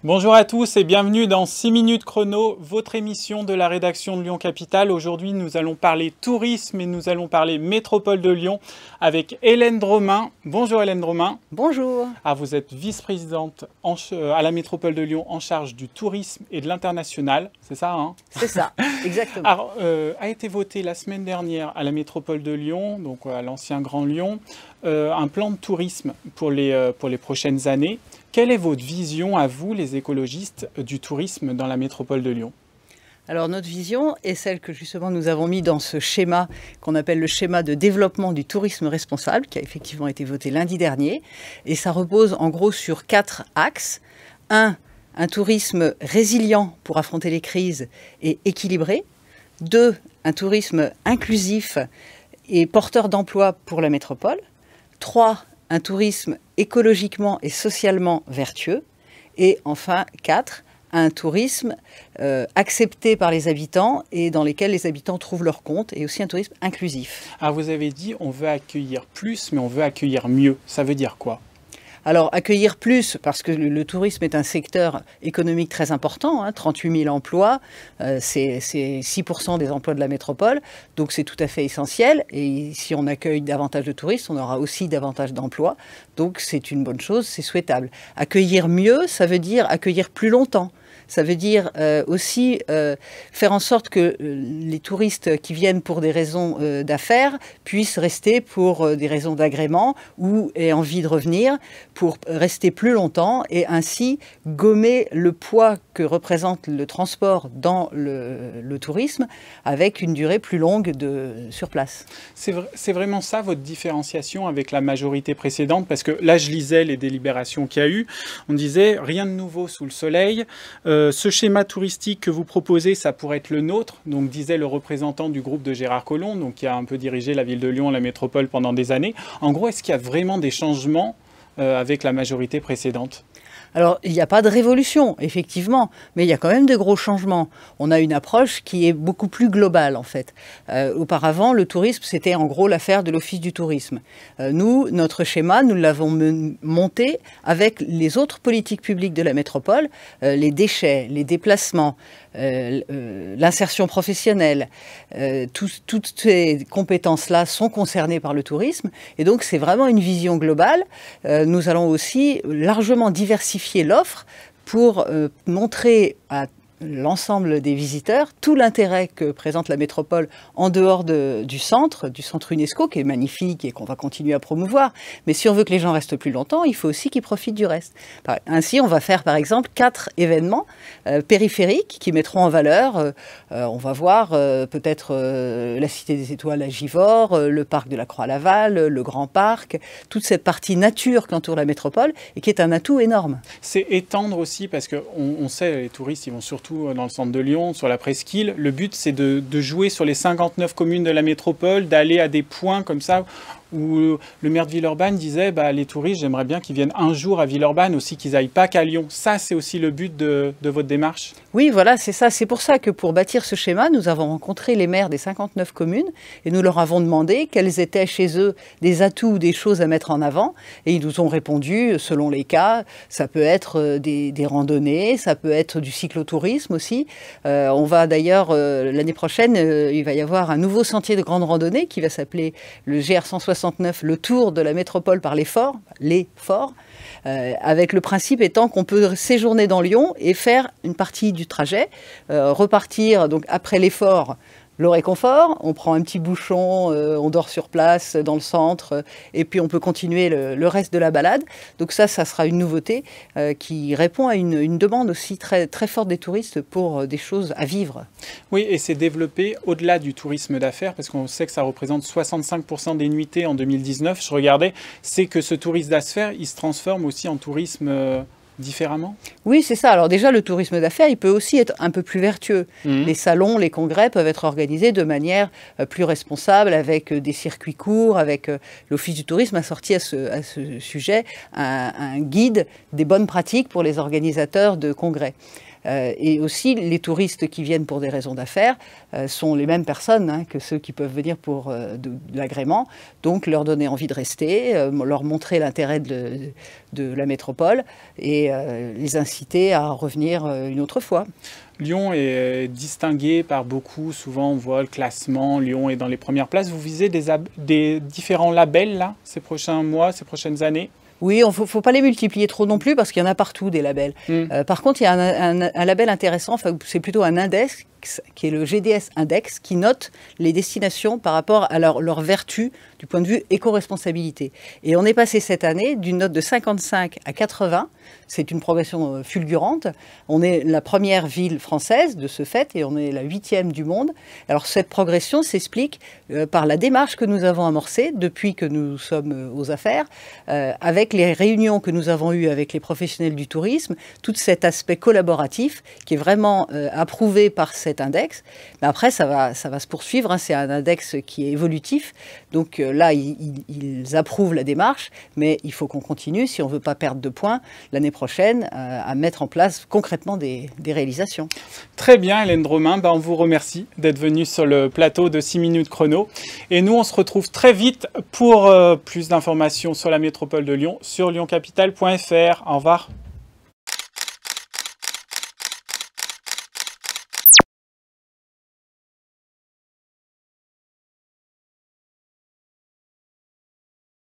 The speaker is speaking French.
Bonjour à tous et bienvenue dans 6 minutes chrono, votre émission de la rédaction de Lyon Capitale. Aujourd'hui, nous allons parler tourisme et nous allons parler métropole de Lyon avec Hélène Dromain. Bonjour Hélène Dromain. Bonjour. Ah, vous êtes vice-présidente à la métropole de Lyon en charge du tourisme et de l'international, c'est ça hein? C'est ça, exactement. Alors, a été voté la semaine dernière à la métropole de Lyon, donc à l'ancien Grand Lyon, un plan de tourisme pour les prochaines années. Quelle est votre vision, à vous, les écologistes, du tourisme dans la métropole de Lyon? Alors notre vision est celle que justement nous avons mis dans ce schéma qu'on appelle le schéma de développement du tourisme responsable, qui a effectivement été voté lundi dernier. Et ça repose en gros sur 4 axes. Un tourisme résilient pour affronter les crises et équilibré. 2, un tourisme inclusif et porteur d'emplois pour la métropole. 3, un tourisme écologiquement et socialement vertueux. Et enfin, 4, un tourisme accepté par les habitants et dans lesquels les habitants trouvent leur compte, et aussi un tourisme inclusif. Alors vous avez dit on veut accueillir plus, mais on veut accueillir mieux. Ça veut dire quoi? Alors, accueillir plus, parce que le tourisme est un secteur économique très important, hein, 38 000 emplois, c'est 6% des emplois de la métropole, donc c'est tout à fait essentiel. Et si on accueille davantage de touristes, on aura aussi davantage d'emplois, donc c'est une bonne chose, c'est souhaitable. Accueillir mieux, ça veut dire accueillir plus longtemps. Ça veut dire aussi faire en sorte que les touristes qui viennent pour des raisons d'affaires puissent rester pour des raisons d'agrément ou aient envie de revenir pour rester plus longtemps et ainsi gommer le poids que représente le transport dans le tourisme avec une durée plus longue sur place. C'est vraiment ça votre différenciation avec la majorité précédente? Parce que là, je lisais les délibérations qu'il y a eu. On disait rien de nouveau sous le soleil. Ce schéma touristique que vous proposez, ça pourrait être le nôtre, donc disait le représentant du groupe de Gérard Collomb, donc qui a un peu dirigé la ville de Lyon, la métropole pendant des années. En gros, est-ce qu'il y a vraiment des changements avec la majorité précédente? Alors, il n'y a pas de révolution, effectivement, mais il y a quand même de gros changements. On a une approche qui est beaucoup plus globale, en fait. Auparavant, le tourisme, c'était en gros l'affaire de l'Office du tourisme. Nous, notre schéma, nous l'avons monté avec les autres politiques publiques de la métropole, les déchets, les déplacements, l'insertion professionnelle. Toutes ces compétences-là sont concernées par le tourisme, et donc c'est vraiment une vision globale. Nous allons aussi largement diversifier l'offre pour montrer à l'ensemble des visiteurs tout l'intérêt que présente la métropole en dehors du centre UNESCO qui est magnifique et qu'on va continuer à promouvoir. Mais si on veut que les gens restent plus longtemps, il faut aussi qu'ils profitent du reste. Ainsi, on va faire par exemple 4 événements périphériques qui mettront en valeur, on va voir peut-être la Cité des Étoiles à Givors, le parc de la Croix-Laval, le Grand Parc, toute cette partie nature qu'entoure la métropole et qui est un atout énorme. C'est étendre aussi parce qu'on sait les touristes ils vont surtout dans le centre de Lyon, sur la presqu'île. Le but, c'est de jouer sur les 59 communes de la métropole, d'aller à des points comme ça où le maire de Villeurbanne disait les touristes, j'aimerais bien qu'ils viennent un jour à Villeurbanne aussi, qu'ils n'aillent pas qu'à Lyon. Ça, c'est aussi le but de votre démarche? Oui, voilà, c'est ça. C'est pour ça que pour bâtir ce schéma, nous avons rencontré les maires des 59 communes et nous leur avons demandé quels étaient chez eux des atouts ou des choses à mettre en avant. Et ils nous ont répondu, selon les cas, ça peut être des randonnées, ça peut être du cyclotourisme aussi. On va d'ailleurs, l'année prochaine, il va y avoir un nouveau sentier de grande randonnée qui va s'appeler le GR169, le tour de la métropole par les forts, avec le principe étant qu'on peut séjourner dans Lyon et faire une partie du trajet, repartir donc après l'effort, le réconfort, on prend un petit bouchon, on dort sur place dans le centre et puis on peut continuer le reste de la balade. Donc ça sera une nouveauté qui répond à une demande aussi très, très forte des touristes pour des choses à vivre. Oui, et c'est développé au-delà du tourisme d'affaires parce qu'on sait que ça représente 65% des nuitées en 2019. Je regardais, c'est que ce tourisme d'affaires, il se transforme aussi en tourisme différemment? Oui, c'est ça. Alors déjà, le tourisme d'affaires, il peut aussi être un peu plus vertueux. Les salons, les congrès peuvent être organisés de manière plus responsable, avec des circuits courts, avec l'Office du tourisme a sorti à ce sujet un guide des bonnes pratiques pour les organisateurs de congrès. Et aussi, les touristes qui viennent pour des raisons d'affaires sont les mêmes personnes que ceux qui peuvent venir pour de l'agrément. Donc, leur donner envie de rester, leur montrer l'intérêt de la métropole et les inciter à revenir une autre fois. Lyon est distingué par beaucoup, souvent on voit le classement, Lyon est dans les premières places. Vous visez des différents labels là, ces prochains mois, ces prochaines années? Oui, il ne faut pas les multiplier trop non plus parce qu'il y en a partout des labels. Par contre, il y a un label intéressant, enfin, c'est plutôt un index qui est le GDS Index, qui note les destinations par rapport à leur vertu du point de vue éco-responsabilité. Et on est passé cette année d'une note de 55 à 80. C'est une progression fulgurante. On est la première ville française de ce fait et on est la 8e du monde. Alors cette progression s'explique par la démarche que nous avons amorcée depuis que nous sommes aux affaires, avec les réunions que nous avons eues avec les professionnels du tourisme, tout cet aspect collaboratif qui est vraiment approuvé par cet index. Mais après, ça va se poursuivre. C'est un index qui est évolutif. Donc là, ils approuvent la démarche, mais il faut qu'on continue si on ne veut pas perdre de points l'année prochaine à mettre en place concrètement des réalisations. Très bien, Hélène Dromain. On vous remercie d'être venue sur le plateau de 6 minutes chrono. Et nous, on se retrouve très vite pour plus d'informations sur la métropole de Lyon sur lyoncapital.fr. Au revoir.